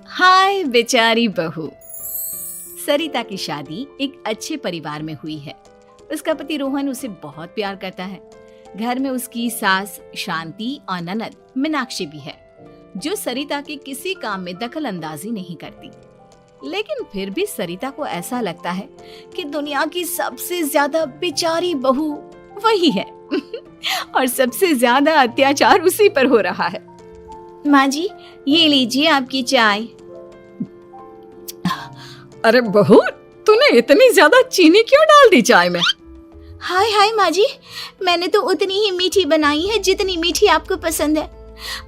हाय बेचारी बहू। सरिता की शादी एक अच्छे परिवार में हुई है। उसका पति रोहन उसे बहुत प्यार करता है। घर में उसकी सास शांति और ननद मीनाक्षी भी है, जो सरिता के किसी काम में दखल अंदाजी नहीं करती। लेकिन फिर भी सरिता को ऐसा लगता है कि दुनिया की सबसे ज्यादा बेचारी बहू वही है और सबसे ज्यादा अत्याचार उसी पर हो रहा है। माँ जी, ये लीजिए आपकी चाय। अरे बहू, तूने इतनी ज्यादा चीनी क्यों डाल दी चाय में? हाय हाय माँ जी, मैंने तो उतनी ही मीठी बनाई है जितनी मीठी आपको पसंद है।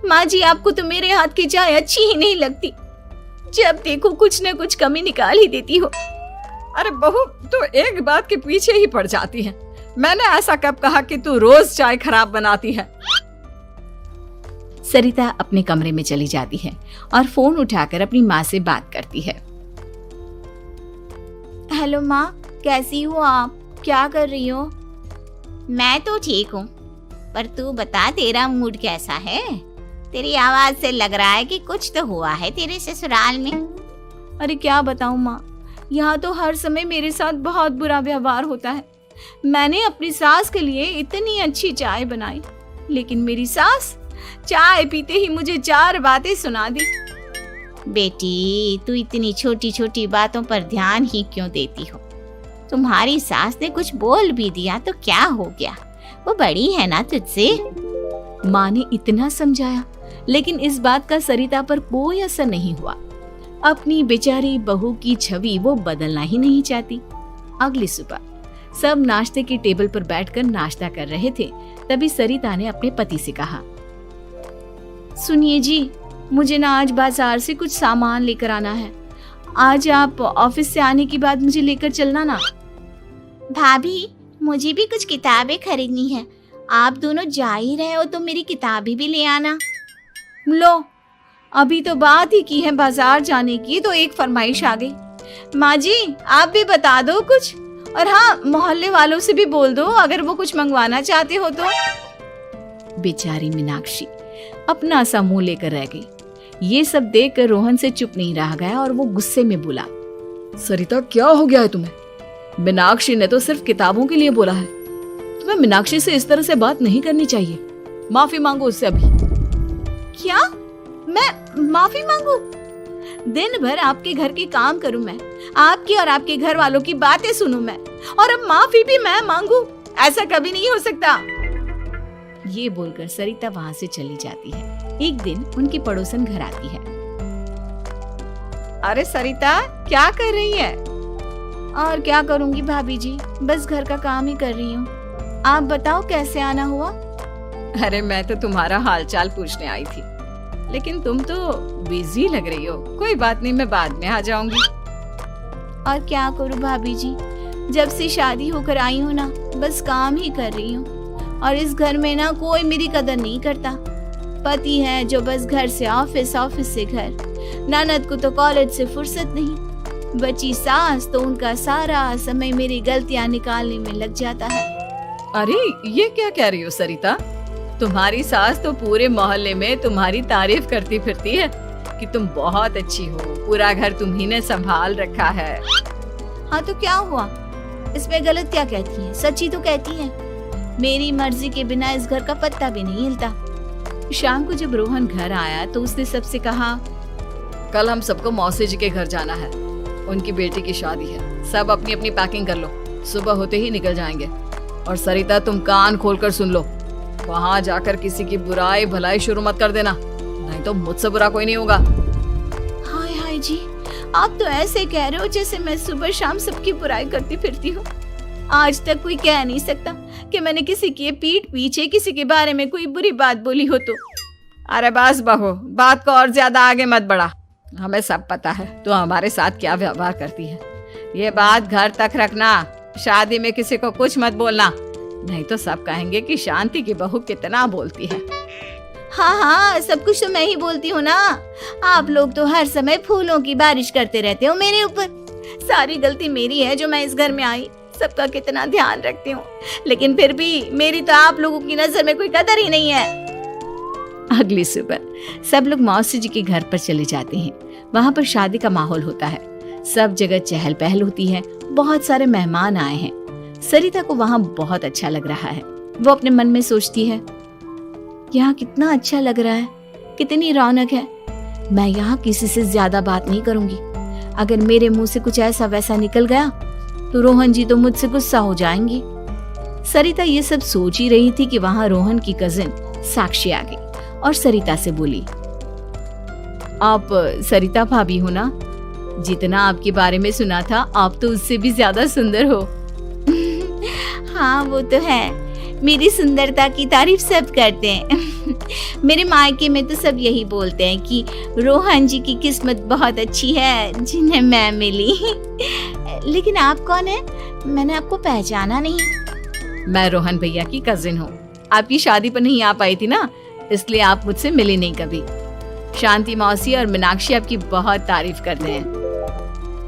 माँ जी, आपको तो मेरे हाथ की चाय अच्छी ही नहीं लगती। जब देखो कुछ न कुछ कमी निकाल ही देती हो। अरे बहू, तू एक बात के पीछे ही पड़ जाती है। मैंने ऐसा कब कहा कि तू रोज चाय खराब बनाती है? सरिता अपने कमरे में चली जाती है और फोन उठाकर अपनी माँ से बात करती है। हेलो माँ, कैसी हो आप? क्या कर रही हो? मैं तो ठीक हूँ, पर तू बता, तेरा मूड कैसा है? तेरी आवाज से लग रहा है कि कुछ तो हुआ है तेरे ससुराल में। अरे क्या बताऊँ माँ, यहाँ तो हर समय मेरे साथ बहुत बुरा व्यवहार होता है। मैंने अपनी सास के लिए इतनी अच्छी चाय बनाई, लेकिन मेरी सास चाय पीते ही मुझे 4 बातें सुना दी। बेटी, तू इतनी छोटी छोटी बातों पर ध्यान ही क्यों देती हो? तुम्हारी सास ने कुछ बोल भी दिया तो क्या हो गया, वो बड़ी है ना तुझसे। माँ ने इतना समझाया, लेकिन इस बात का सरिता पर कोई असर नहीं हुआ। अपनी बेचारी बहू की छवि वो बदलना ही नहीं चाहती। अगली सुबह सब नाश्ते की टेबल पर बैठकर नाश्ता कर रहे थे, तभी सरिता ने अपने पति से कहा, सुनिए जी, मुझे ना आज बाजार से कुछ सामान लेकर आना है। आज आप ऑफिस से आने के बाद मुझे लेकर चलना ना। भाभी, मुझे भी कुछ किताबें खरीदनी है। आप दोनों जा ही रहे हो तो मेरी किताबें भी ले आना। लो, अभी तो बात ही की है बाजार जाने की, तो एक फरमाइश आ गई। माँ जी, आप भी बता दो कुछ, और हाँ, मोहल्ले वालों से भी बोल दो अगर वो कुछ मंगवाना चाहते हो तो। बेचारी मीनाक्षी अपना सा मुंह लेकर रह गई। ये सब देखकर रोहन से चुप नहीं रह गया और वो गुस्से में बोला, सरिता, क्या हो गया है तुम्हें? मीनाक्षी ने तो सिर्फ किताबों के लिए बोला है। तुम्हें मीनाक्षी से इस तरह से बात नहीं करनी चाहिए। माफी मांगो उससे अभी। क्या? मैं माफी मांगू? दिन भर आपके घर के काम करूं मैं, आपकी और आपके घर वालों की बातें सुनूं मैं, और अब माफी भी मैं मांगू? ऐसा कभी नहीं हो सकता। ये बोलकर सरिता वहां से चली जाती है। एक दिन उनकी पड़ोसन घर आती है। अरे सरिता, क्या कर रही है? और क्या करूंगी भाभी जी, बस घर का काम ही कर रही हूँ। आप बताओ कैसे आना हुआ? अरे मैं तो तुम्हारा हालचाल पूछने आई थी, लेकिन तुम तो बिजी लग रही हो। कोई बात नहीं, मैं बाद में आ जाऊंगी। और क्या करूँ भाभी जी, जब से शादी होकर आई हूँ ना, बस काम ही कर रही हूँ। और इस घर में ना कोई मेरी कदर नहीं करता। पति है जो बस घर से ऑफिस, ऑफिस से घर। ननद को तो कॉलेज से फुर्सत नहीं। बची सास तो उनका सारा समय मेरी गलतियाँ निकालने में लग जाता है। अरे ये क्या कह रही हो सरिता? तुम्हारी सास तो पूरे मोहल्ले में तुम्हारी तारीफ करती फिरती है कि तुम बहुत अच्छी हो, पूरा घर तुम्ही ने संभाल रखा है। हाँ तो क्या हुआ, इसमें गलत क्या कहती है? सच्ची तो कहती है। मेरी मर्जी के बिना इस घर का पत्ता भी नहीं हिलता। शाम को जब रोहन घर आया तो उसने सबसे कहा, कल हम सबको मौसी जी के घर जाना है। उनकी बेटी की शादी है। सब अपनी अपनी पैकिंग कर लो, सुबह होते ही निकल जाएंगे। और सरिता, तुम कान खोलकर सुन लो, वहाँ जाकर किसी की बुराई भलाई शुरू मत कर देना, नहीं तो मुझसे बुरा कोई नहीं होगा। हाय हाय जी, आप तो ऐसे कह रहे हो जैसे मैं सुबह शाम सबकी बुराई करती फिरती हूँ। आज तक कोई कह नहीं सकता कि मैंने किसी की पीठ पीछे किसी के बारे में कोई बुरी बात बोली हो तो। अरे बस बहू, बात को और ज्यादा आगे मत बढ़ा। हमें सब पता है तू हमारे साथ क्या व्यवहार करती है। ये बात घर तक रखना, शादी में किसी को कुछ मत बोलना, नहीं तो सब कहेंगे कि शांति की बहू कितना बोलती है। हाँ हाँ, सब कुछ तो मैं ही बोलती हूँ ना। आप लोग तो हर समय फूलों की बारिश करते रहते हो मेरे ऊपर। सारी गलती मेरी है जो मैं इस घर में आई। सबका कितना ध्यान रखती हूँ, लेकिन फिर भी मेरी तो आप लोगों की नजर में कोई कदर ही नहीं है। अगली सुबह सब लोग मौसी जी के घर पर चले जाते हैं। वहाँ पर शादी का माहौल होता है, सब जगह चहल पहल होती है, बहुत सारे मेहमान आए हैं। सरिता को वहाँ बहुत अच्छा लग रहा है। वो अपने मन में सोचती है, यहाँ कितना अच्छा लग रहा है, कितनी रौनक है। मैं यहाँ किसी से ज्यादा बात नहीं करूंगी। अगर मेरे मुंह से कुछ ऐसा वैसा निकल गया तो रोहन जी तो मुझसे गुस्सा हो जाएंगी। सरिता ये सब सोच ही रही थी कि वहाँ रोहन की कजिन साक्षी आ गई और सरिता से बोली, आप सरिता भाभी हो ना? जितना आपके बारे में सुना था आप तो उससे भी ज्यादा सुंदर हो। हाँ वो तो है, मेरी सुंदरता की तारीफ सब करते हैं। मेरे मायके में तो सब यही बोलते हैं कि रोहन जी की किस्मत बहुत अच्छी है जिन्हें मैं मिली। लेकिन आप कौन है? मैंने आपको पहचाना नहीं। मैं रोहन भैया की कजिन हूँ। आपकी शादी पर नहीं आ पाई थी ना, इसलिए आप मुझसे मिले नहीं कभी। शांति मौसी और मीनाक्षी आपकी बहुत तारीफ करते हैं।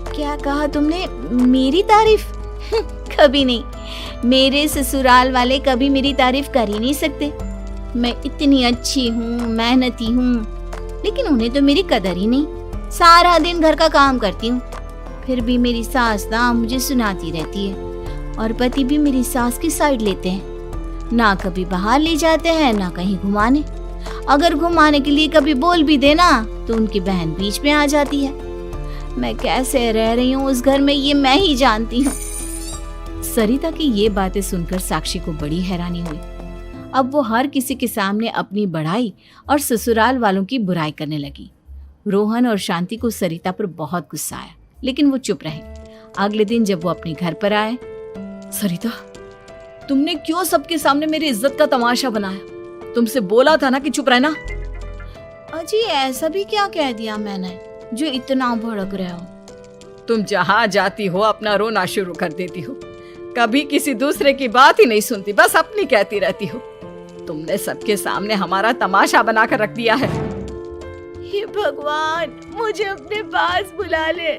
क्या कहा तुमने? मेरी तारीफ? कभी नहीं। मेरे ससुराल वाले कभी मेरी तारीफ कर ही नहीं सकते। मैं इतनी अच्छी हूँ, मेहनती हूँ, लेकिन उन्हें तो मेरी कदर ही नहीं। सारा दिन घर का काम करती हूँ, फिर भी मेरी सास ना मुझे सुनाती रहती है और पति भी मेरी सास की साइड लेते हैं। ना कभी बाहर ले जाते हैं ना कहीं घुमाने। अगर घुमाने के लिए कभी बोल भी देना तो उनकी बहन बीच में आ जाती है। मैं कैसे रह रही हूँ उस घर में ये मैं ही जानती हूँ। सरिता की ये बातें सुनकर साक्षी को बड़ी हैरानी हुई। अब वो हर किसी के सामने अपनी बड़ाई और ससुराल वालों की बुराई करने लगी। रोहन और शांति को सरिता पर बहुत गुस्सा आया, लेकिन वो चुप रहे। अगले दिन जब वो अपने घर पर आए, सरिता, तुमने क्यों सबके सामने मेरी इज्जत का तमाशा बनाया? तुमसे बोला था ना कि चुप रहना। अजी ऐसा भी क्या कह दिया मैंने जो इतना भड़क रहे हो? तुम जहाँ जाती हो अपना रोना शुरू कर देती हो, कभी किसी दूसरे की बात ही नहीं सुनती, बस अपनी कहती रहती हो। तुमने सबके सामने हमारा तमाशा बनाकर रख दिया है। हे भगवान, मुझे अपने पास बुला ले।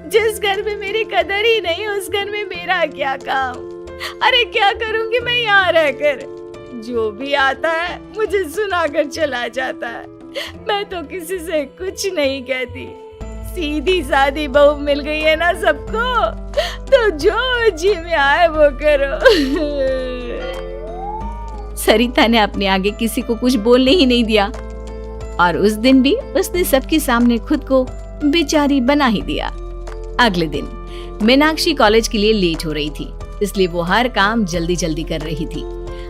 जिस घर में मेरी कदर ही नहीं उस घर में मेरा क्या काम? अरे क्या करूंगी मैं यहाँ रहकर? जो भी आता है मुझे सुनाकर चला जाता है। मैं तो किसी से कुछ नहीं कहती। सीधी सादी बहू मिल गई है ना सबको, तो जो जी में आए वो करो। सरिता ने अपने आगे किसी को कुछ बोलने ही नहीं दिया और उस दिन भी उसने सबके सामने खुद को बेचारी बना ही दिया। अगले दिन मीनाक्षी कॉलेज के लिए लेट हो रही थी, इसलिए वो हर काम जल्दी जल्दी कर रही थी।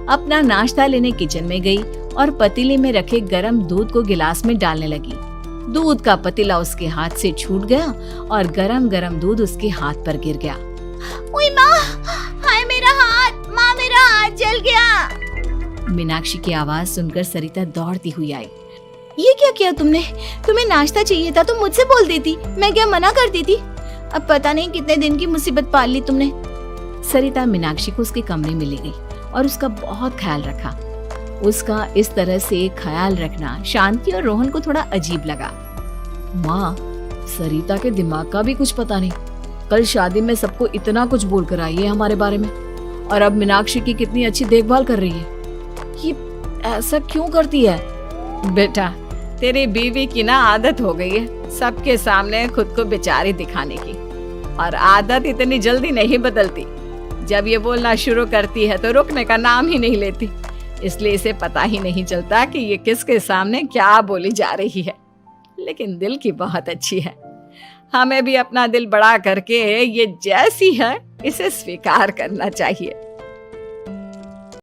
अपना नाश्ता लेने किचन में गई और पतीले में रखे गरम दूध को गिलास में डालने लगी। दूध का पतीला उसके हाथ से छूट गया और गरम गरम दूध उसके हाथ पर गिर गया। ओए माँ, हाय मेरा हाथ, माँ मेरा हाथ जल गया। मीनाक्षी की आवाज सुनकर सरिता दौड़ती हुई आई। ये क्या किया तुमने? तुम्हें नाश्ता चाहिए था तो मुझसे बोल देती, मैं क्या मना करती थी? अब पता नहीं कितने दिन की मुसीबत पाल ली तुमने। सरिता मीनाक्षी को उसके कमरे में ले गई और उसका बहुत ख्याल रखा। उसका इस तरह से ख्याल रखना शांति और रोहन को थोड़ा अजीब लगा। माँ, सरिता के दिमाग का भी कुछ पता नहीं। कल शादी में सबको इतना कुछ बोल कर आई है हमारे बारे में, और अब मीनाक्षी की कितनी अच्छी देखभाल कर रही है। ये ऐसा क्यों करती है? बेटा, तेरी बीवी की ना आदत हो गई है सबके सामने खुद को बेचारी दिखाने की, और आदत इतनी जल्दी नहीं बदलती। जब ये बोलना शुरू करती है तो रुकने का नाम ही नहीं लेती, इसलिए इसे पता ही नहीं चलता कि ये किसके सामने क्या बोली जा रही है। लेकिन दिल की बहुत अच्छी है। हमें भी अपना दिल बड़ा करके ये जैसी है इसे स्वीकार करना चाहिए।